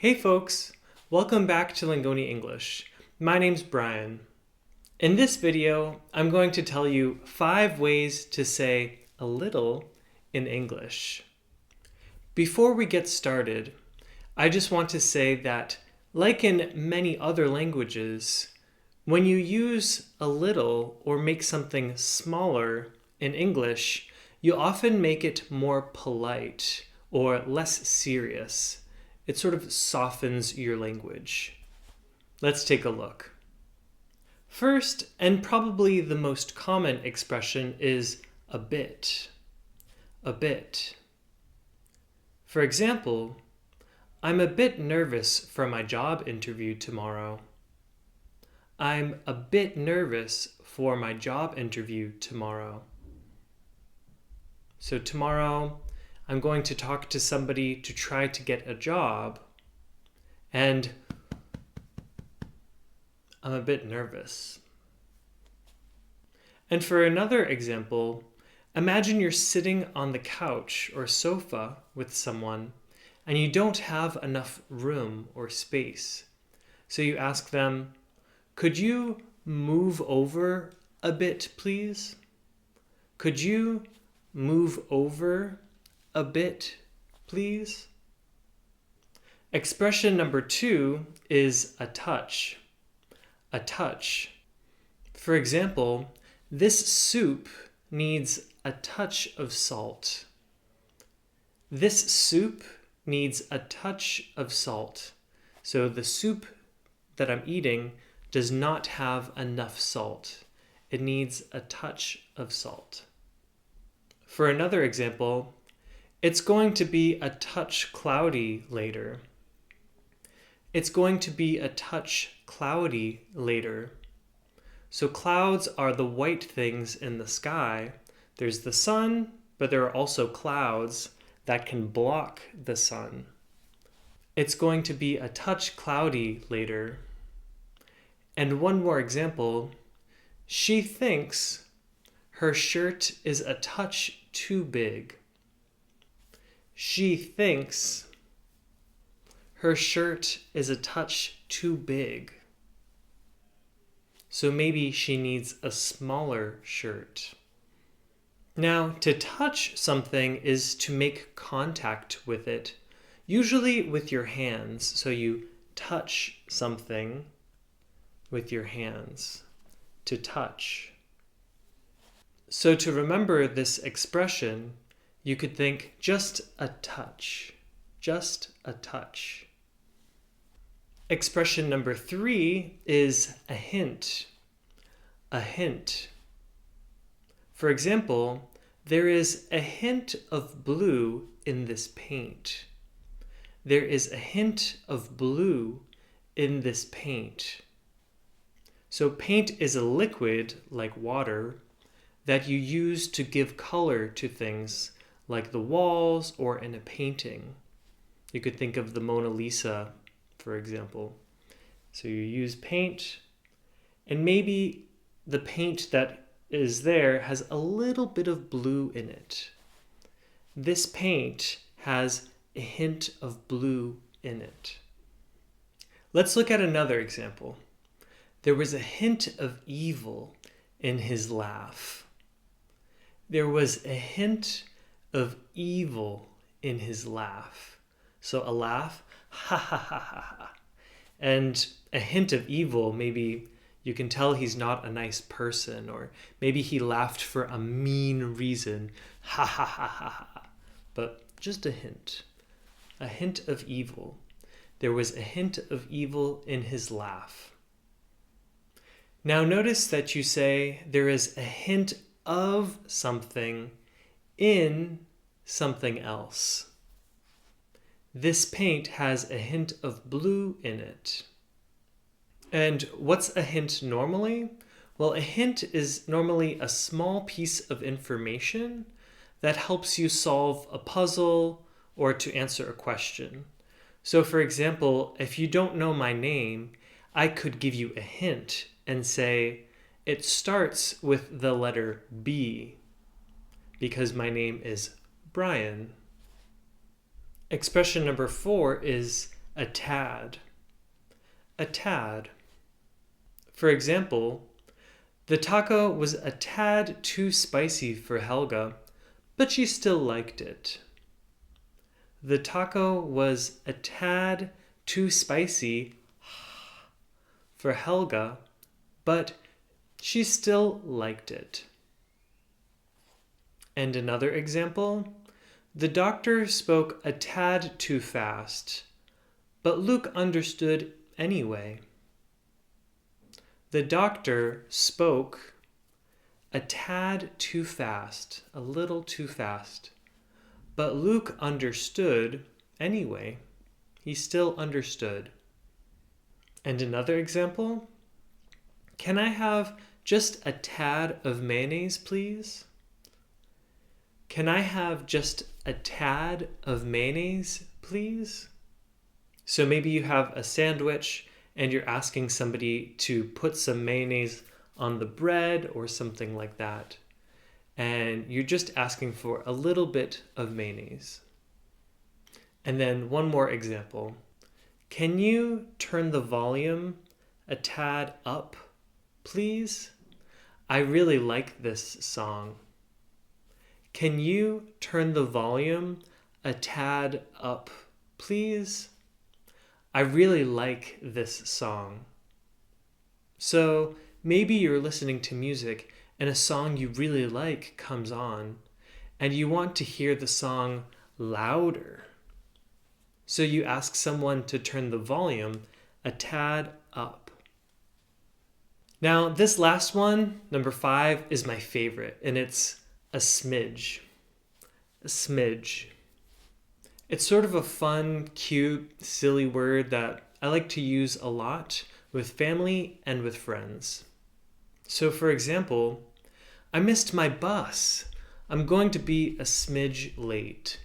Hey folks, welcome back to Lingoni English. My name's Brian. In this video, I'm going to tell you 5 ways to say a little in English. Before we get started, I just want to say that, like in many other languages, when you use a little or make something smaller in English, you often make it more polite or less serious. It sort of softens your language. Let's take a look. First, and probably the most common expression, is a bit. A bit. For example, I'm a bit nervous for my job interview tomorrow. I'm a bit nervous for my job interview tomorrow. So tomorrow, I'm going to talk to somebody to try to get a job, and I'm a bit nervous. And for another example, imagine you're sitting on the couch or sofa with someone, and you don't have enough room or space. So you ask them, "Could you move over a bit, please? Could you move over a bit, please?" Expression number 2 is a touch. A touch. For example, this soup needs a touch of salt. This soup needs a touch of salt. So the soup that I'm eating does not have enough salt. It needs a touch of salt. For another example, it's going to be a touch cloudy later. It's going to be a touch cloudy later. So clouds are the white things in the sky. There's the sun, but there are also clouds that can block the sun. It's going to be a touch cloudy later. And one more example. She thinks her shirt is a touch too big. She thinks her shirt is a touch too big. So maybe she needs a smaller shirt. Now, to touch something is to make contact with it, usually with your hands. So you touch something with your hands. To touch. So to remember this expression, you could think just a touch. Just a touch. Expression number 3 is a hint. A hint. For example, there is a hint of blue in this paint. There is a hint of blue in this paint. So paint is a liquid, like water, that you use to give color to things like the walls or in a painting. You could think of the Mona Lisa, for example. So you use paint, and maybe the paint that is there has a little bit of blue in it. This paint has a hint of blue in it. Let's look at another example. There was a hint of evil in his laugh. There was a hint of evil in his laugh. So a laugh, ha ha ha ha ha. And a hint of evil, maybe you can tell he's not a nice person, or maybe he laughed for a mean reason, ha ha ha ha ha. But just a hint of evil. There was a hint of evil in his laugh. Now notice that you say there is a hint of something in something else. This paint has a hint of blue in it. And what's a hint normally? Well, a hint is normally a small piece of information that helps you solve a puzzle or to answer a question. So for example, if you don't know my name, I could give you a hint and say, it starts with the letter B because my name is Brian. Expression number 4 is a tad, a tad. For example, the taco was a tad too spicy for Helga, but she still liked it. The taco was a tad too spicy for Helga, but she still liked it. And another example, the doctor spoke a tad too fast, but Luke understood anyway. The doctor spoke a tad too fast, a little too fast, but Luke understood anyway. He still understood. And another example, can I have just a tad of mayonnaise, please? Can I have just a tad of mayonnaise, please? So maybe you have a sandwich and you're asking somebody to put some mayonnaise on the bread or something like that. And you're just asking for a little bit of mayonnaise. And then one more example. Can you turn the volume a tad up, please? I really like this song. Can you turn the volume a tad up, please? I really like this song. So maybe you're listening to music and a song you really like comes on and you want to hear the song louder. So you ask someone to turn the volume a tad up. Now, this last one, number 5, is my favorite, and it's a smidge. A smidge. It's sort of a fun, cute, silly word that I like to use a lot with family and with friends. So for example, I missed my bus. I'm going to be a smidge late.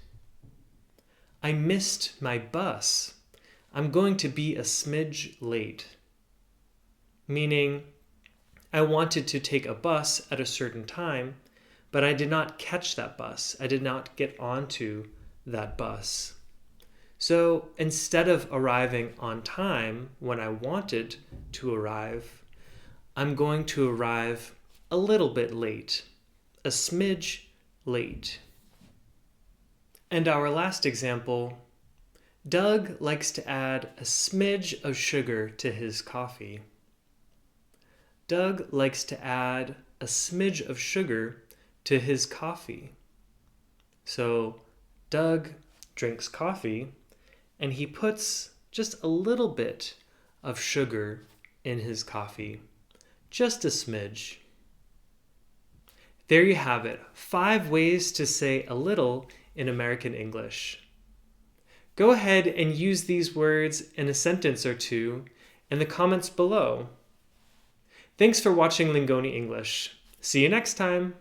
I missed my bus. I'm going to be a smidge late. Meaning, I wanted to take a bus at a certain time, but I did not catch that bus. I did not get onto that bus. So instead of arriving on time when I wanted to arrive, I'm going to arrive a little bit late, a smidge late. And our last example, Doug likes to add a smidge of sugar to his coffee. Doug likes to add a smidge of sugar to his coffee. So Doug drinks coffee and he puts just a little bit of sugar in his coffee, just a smidge. There you have it, 5 ways to say a little in American English. Go ahead and use these words in a sentence or two in the comments below. Thanks for watching Lingoni English. See you next time.